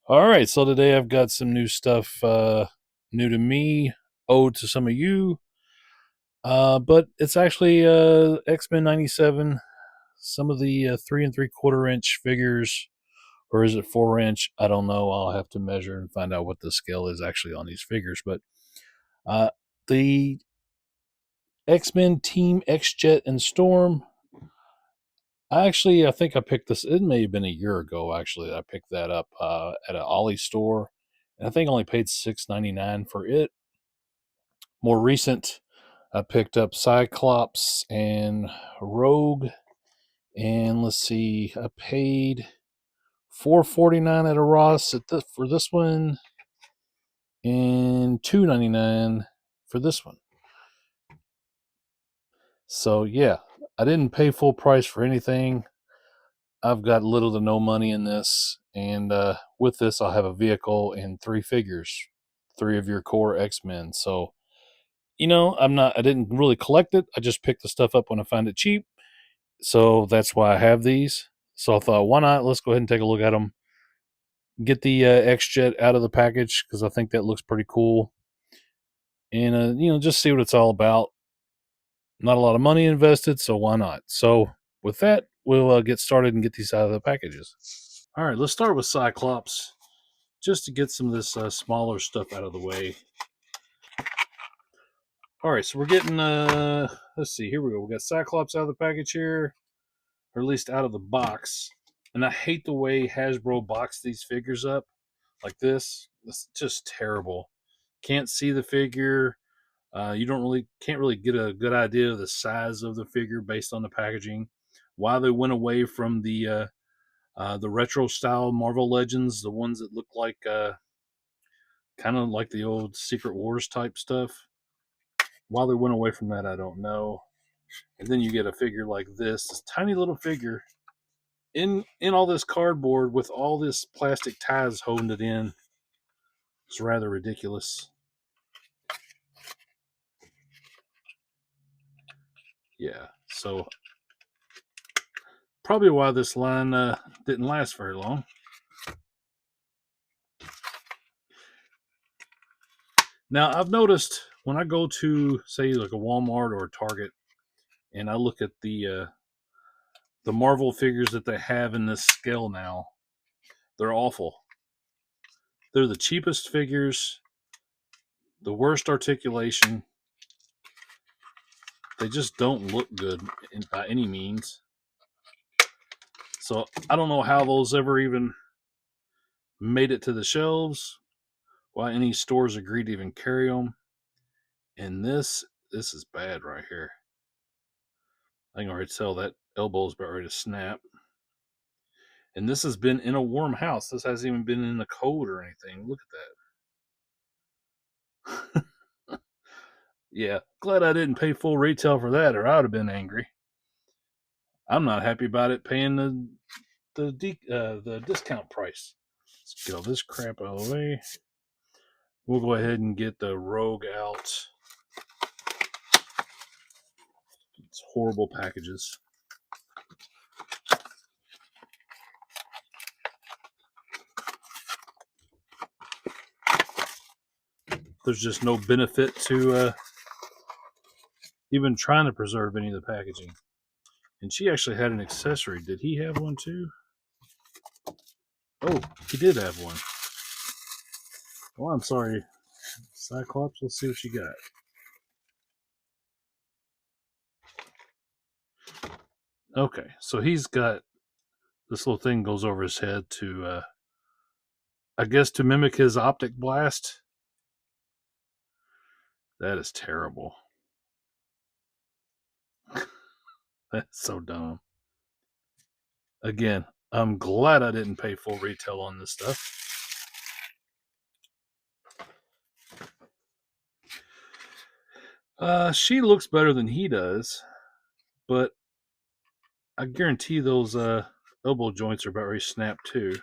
All right, so today I've got some new stuff, new to me, owed to some of you. But it's actually X-Men '97. Some of the 3 3/4 inch figures, or is it 4 inch? I don't know. I'll have to measure and find out what the scale is actually on these figures. But uh, the X-Men Team X-Jet and Storm. I think I picked this. It may have been a year ago. Actually, I picked that up at an Ollie store, and I think I only paid $6.99 for it. More recent, I picked up Cyclops and Rogue, and let's see, I paid $4.49 at a Ross for this one, and $2.99 for this one. So yeah, I didn't pay full price for anything. I've got little to no money in this, and with this, I'll have a vehicle and 3 figures, 3 of your core X-Men. So I didn't really collect it. I just picked the stuff up when I find it cheap. So that's why I have these. So I thought, why not? Let's go ahead and take a look at them. Get the X-Jet out of the package because I think that looks pretty cool, and just see what it's all about. Not a lot of money invested, so why not? So with that, we'll get started and get these out of the packages. All right, let's start with Cyclops, just to get some of this smaller stuff out of the way. All right, so we're getting let's see, here we go. We got Cyclops out of the package here, or at least out of the box. And I hate the way Hasbro boxed these figures up like this. It's just terrible. Can't see the figure. You can't really get a good idea of the size of the figure based on the packaging. Why they went away from the retro style Marvel Legends, the ones that look like kind of like the old Secret Wars type stuff. Why they went away from that, I don't know. And then you get a figure like this tiny little figure in all this cardboard with all this plastic ties holding it in. It's rather ridiculous. Yeah, so probably why this line didn't last very long. Now I've noticed when I go to say like a Walmart or a Target and I look at the Marvel figures that they have in this scale now, they're awful. They're the cheapest figures, the worst articulation. They just don't look good by any means. So I don't know how those ever even made it to the shelves, why any stores agreed to even carry them. And this is bad right here. I can already tell that elbow's about ready to snap. And this has been in a warm house. This hasn't even been in the cold or anything. Look at that. Yeah, glad I didn't pay full retail for that, or I would have been angry. I'm not happy about it paying the discount price. Let's get all this crap out of the way. We'll go ahead and get the Rogue out. It's horrible packages. There's just no benefit to even trying to preserve any of the packaging. And she actually had an accessory. Did he have one too? Oh, he did have one. Well, I'm sorry, Cyclops. Let's see what you got. Okay, so he's got this little thing goes over his head to, I guess, to mimic his optic blast. That is terrible. That's so dumb. Again, I'm glad I didn't pay full retail on this stuff. She looks better than he does, but I guarantee those elbow joints are about ready to snap too.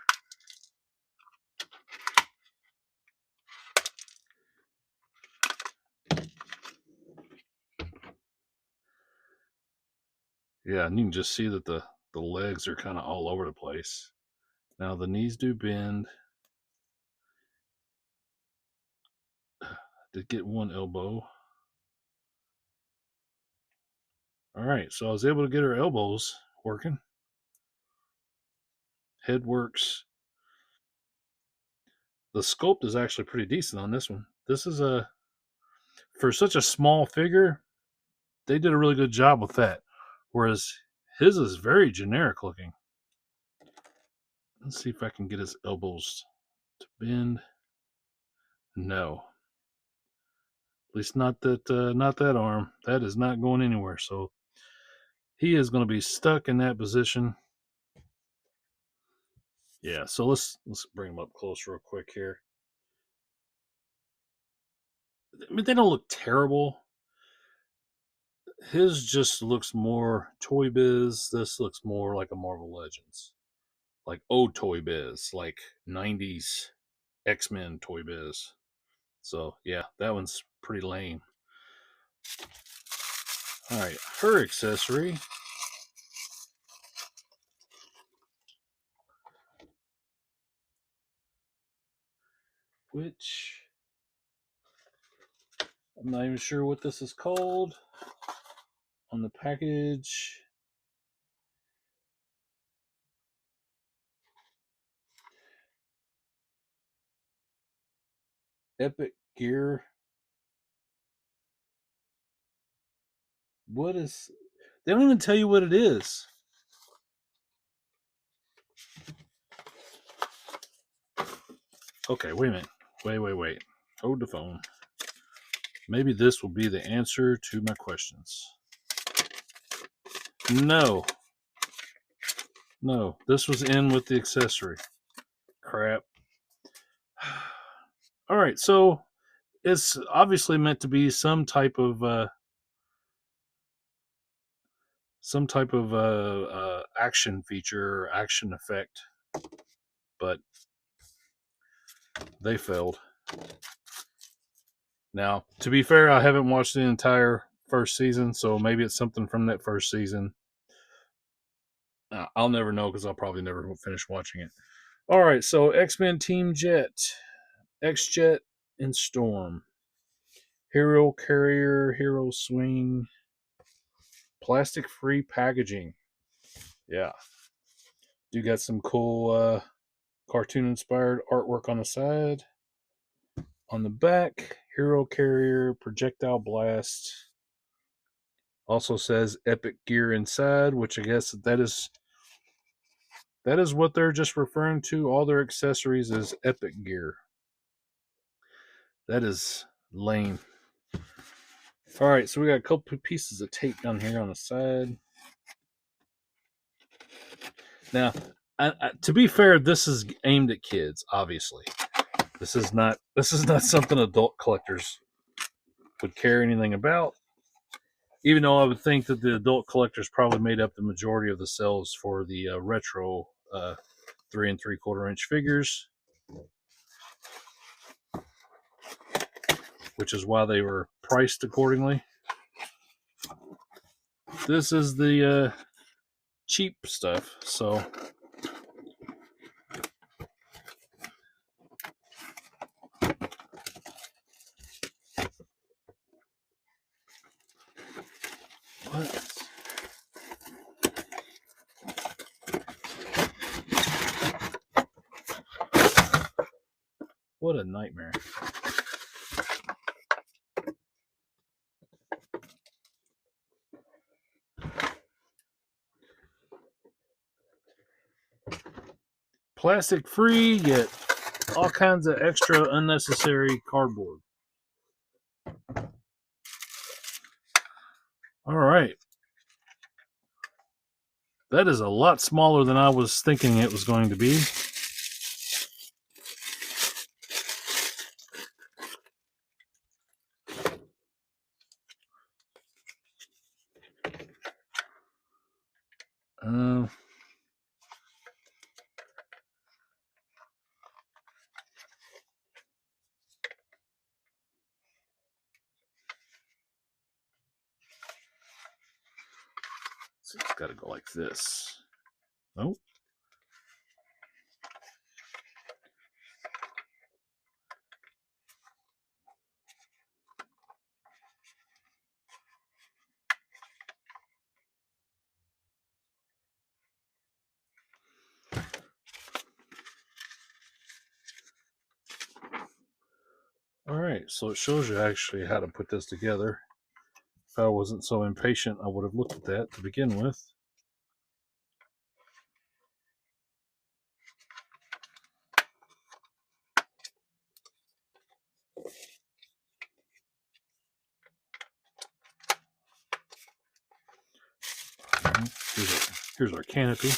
Yeah, and you can just see that the legs are kind of all over the place. Now the knees do bend. Did get one elbow. All right, so I was able to get her elbows working. Head works. The sculpt is actually pretty decent on this one. This is for such a small figure, they did a really good job with that. Whereas his is very generic looking. Let's see if I can get his elbows to bend. No, at least not that arm. That is not going anywhere. So he is going to be stuck in that position. Yeah. So let's bring him up close real quick here. I mean, they don't look terrible. His just looks more Toy Biz. This looks more like a Marvel Legends, like old Toy Biz, like '90s X-Men Toy Biz. So yeah, that one's pretty lame. All right, her accessory. Which I'm not even sure what this is called on the package. Epic Gear. What is. They don't even tell you what it is. Okay, wait a minute. Wait. Hold the phone. Maybe this will be the answer to my questions. No. No, this was in with the accessory. Crap. All right, so it's obviously meant to be some type of action feature or action effect, but they failed. Now, to be fair, I haven't watched the entire first season, so maybe it's something from that first season. I'll never know because I'll probably never finish watching it. All right, so X-Men Team Jet, X-Jet, and Storm. Hero Carrier, Hero Swing, plastic-free packaging. Yeah. You got some cool cartoon-inspired artwork on the side. On the back, Hero Carrier, Projectile Blast. Also says Epic Gear inside, which I guess that is what they're just referring to. All their accessories as Epic Gear. That is lame. All right, so we got a couple pieces of tape down here on the side. Now, to be fair, this is aimed at kids. Obviously, this is not something adult collectors would care anything about. Even though I would think that the adult collectors probably made up the majority of the sales for the retro 3 3/4 inch figures, which is why they were priced accordingly. This is the cheap stuff, so what a nightmare. Plastic free, yet all kinds of extra unnecessary cardboard. All right. That is a lot smaller than I was thinking it was going to be. So it's got to go like this. Nope. Alright, so it shows you actually how to put this together. If I wasn't so impatient, I would have looked at that to begin with. Here's our canopy.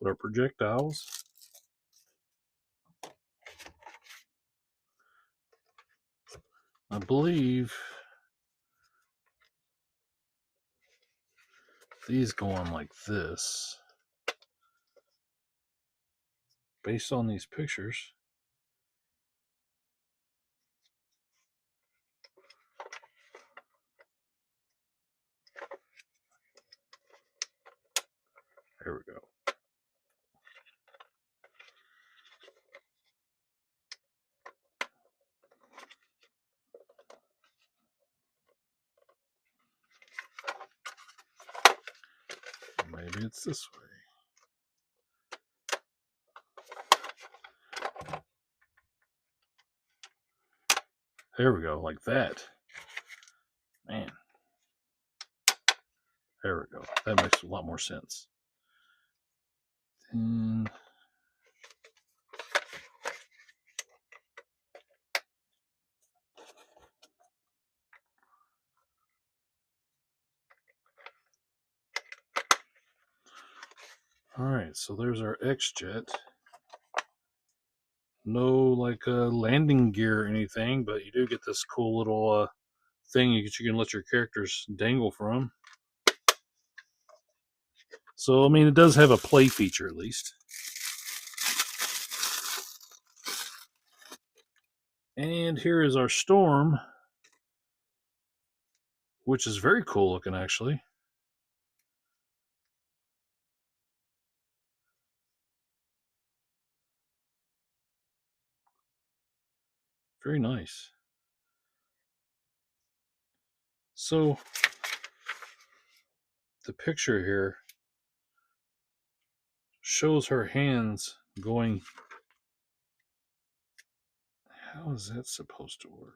With our projectiles. I believe these go on like this. Based on these pictures. There we go. Maybe it's this way. There we go, like that. Man. There we go. That makes a lot more sense. And alright, so there's our X-Jet. No like landing gear or anything, but you do get this cool little thing you can let your characters dangle from. So I mean, it does have a play feature at least. And here is our Storm, which is very cool looking actually. Very nice. So the picture here shows her hands going. How is that supposed to work?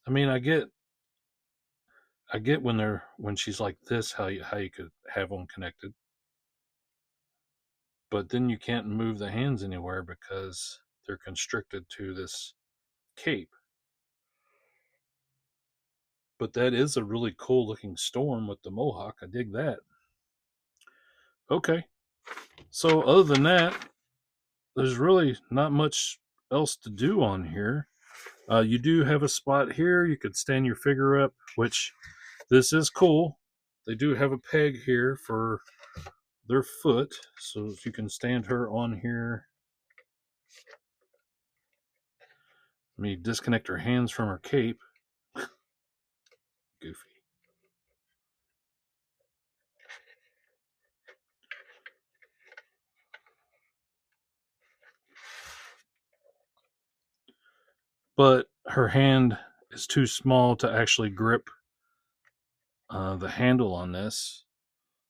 I mean, I get when she's like this, how you could have them connected, but then you can't move the hands anywhere because they're constricted to this cape. But that is a really cool looking Storm with the mohawk. I dig that. Okay, so other than that, there's really not much else to do on here. You do have a spot here you could stand your figure up, which this is cool. They do have a peg here for their foot, so if you can stand her on here. Let me disconnect her hands from her cape. Goofy. But her hand is too small to actually grip the handle on this.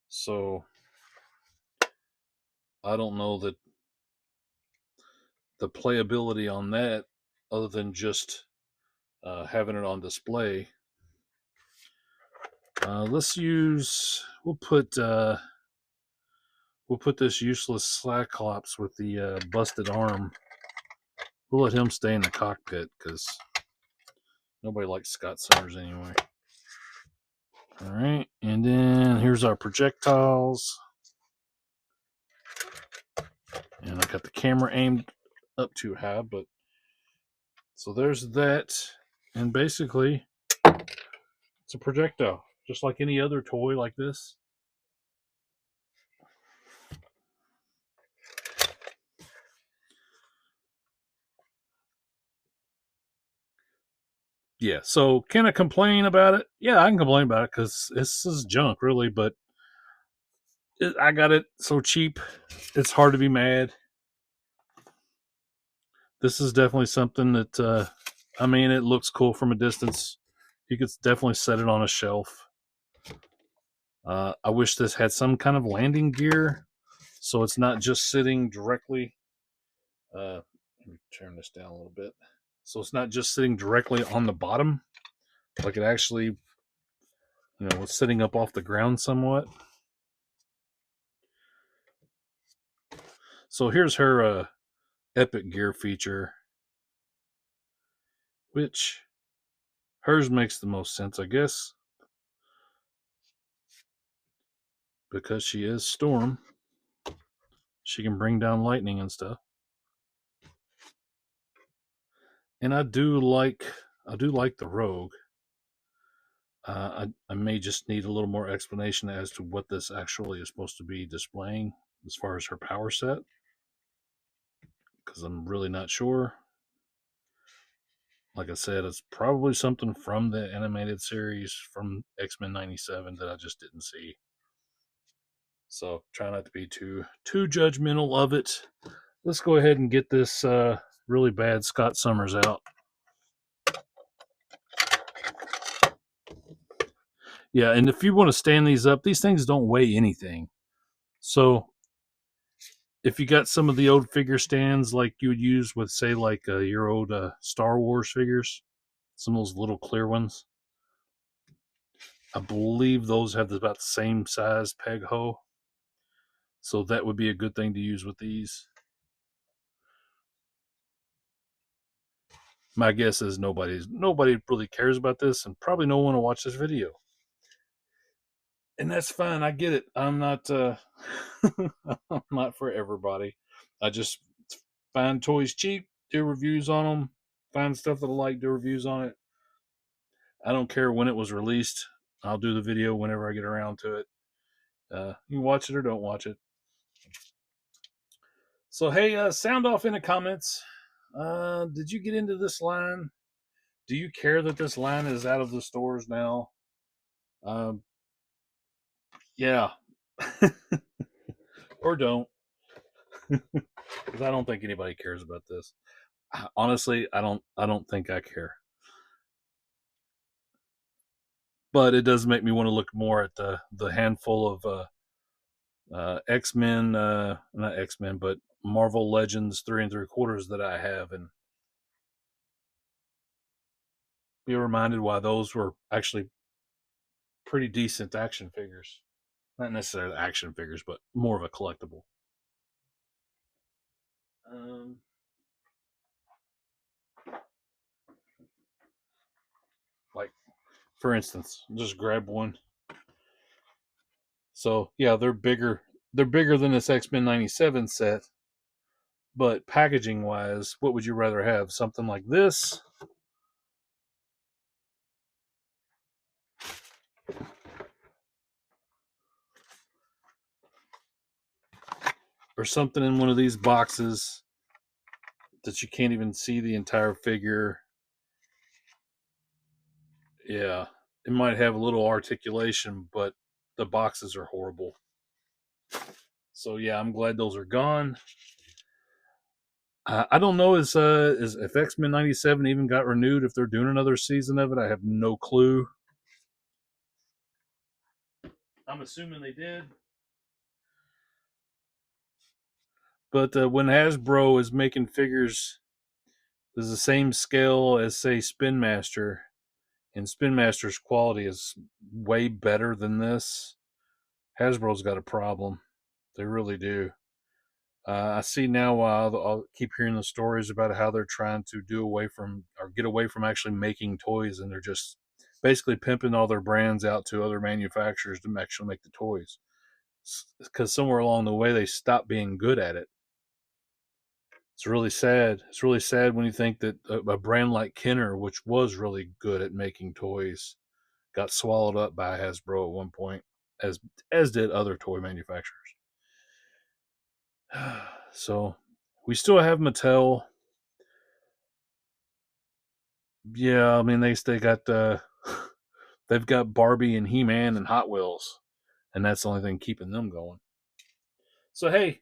So I don't know that the playability on that, other than just having it on display. We'll put this useless Cyclops with the busted arm. We'll let him stay in the cockpit because nobody likes Scott Summers anyway. All right, and then here's our projectiles. And I got the camera aimed up too high, but so there's that. And basically, it's a projectile, just like any other toy like this. Yeah, so can I complain about it? Yeah, I can complain about it because this is junk, really, but I got it so cheap, it's hard to be mad. This is definitely something that, I mean, it looks cool from a distance. You could definitely set it on a shelf. I wish this had some kind of landing gear, so it's not just sitting directly. Let me turn this down a little bit. So it's not just sitting directly on the bottom, like it actually, was sitting up off the ground somewhat. So here's her epic gear feature, which hers makes the most sense, I guess, because she is Storm. She can bring down lightning and stuff. And I do like the Rogue. I may just need a little more explanation as to what this actually is supposed to be displaying as far as her power set, because I'm really not sure. Like I said, it's probably something from the animated series from X-Men '97 that I just didn't see. So try not to be too judgmental of it. Let's go ahead and get this really bad Scott Summers out. Yeah, and if you want to stand these up, these things don't weigh anything. So if you got some of the old figure stands like you would use with, say, like your old Star Wars figures, some of those little clear ones, I believe those have about the same size peg hoe. So that would be a good thing to use with these. My guess is nobody really cares about this, and probably no one will watch this video. And that's fine. I get it. I'm not I'm not for everybody. I just find toys cheap, do reviews on them, find stuff that I like, do reviews on it. I don't care when it was released. I'll do the video whenever I get around to it. You can watch it or don't watch it. So hey, sound off in the comments. Did you get into this line? Do you care that this line is out of the stores now? Um, yeah, or don't, because I don't think anybody cares about this. Honestly, I don't think I care. But it does make me want to look more at the handful of X Men, not X Men, but Marvel Legends 3 3/4 that I have, and be reminded why those were actually pretty decent action figures. Not necessarily action figures, but more of a collectible. Um, like, for instance, just grab one. So yeah, they're bigger. They're bigger than this X Men '97 set, but packaging wise, what would you rather have? Something like this, or something in one of these boxes that you can't even see the entire figure? Yeah, it might have a little articulation, but the boxes are horrible. So yeah, I'm glad those are gone. I don't know is if X Men '97 even got renewed. If they're doing another season of it, I have no clue. I'm assuming they did. But when Hasbro is making figures that's the same scale as, say, Spin Master, and Spin Master's quality is way better than this, Hasbro's got a problem. They really do. I see now. I'll keep hearing the stories about how they're trying to do away from or get away from actually making toys, and they're just basically pimping all their brands out to other manufacturers to actually make the toys. Because somewhere along the way they stopped being good at it. It's really sad. It's really sad when you think that a brand like Kenner, which was really good at making toys, got swallowed up by Hasbro at one point, as did other toy manufacturers. So we still have Mattel. Yeah, I mean they got they've got Barbie and He Man and Hot Wheels, and that's the only thing keeping them going. So hey,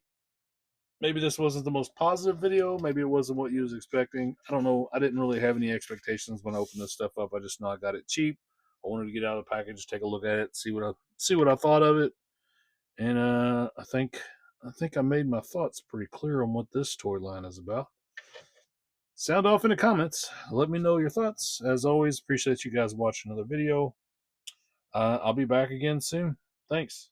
maybe this wasn't the most positive video. Maybe it wasn't what you was expecting. I don't know. I didn't really have any expectations when I opened this stuff up. I just know I got it cheap. I wanted to get out of the package, take a look at it, see what I thought of it, and I think I made my thoughts pretty clear on what this toy line is about. Sound off in the comments. Let me know your thoughts. As always, appreciate you guys watching another video. I'll be back again soon. Thanks.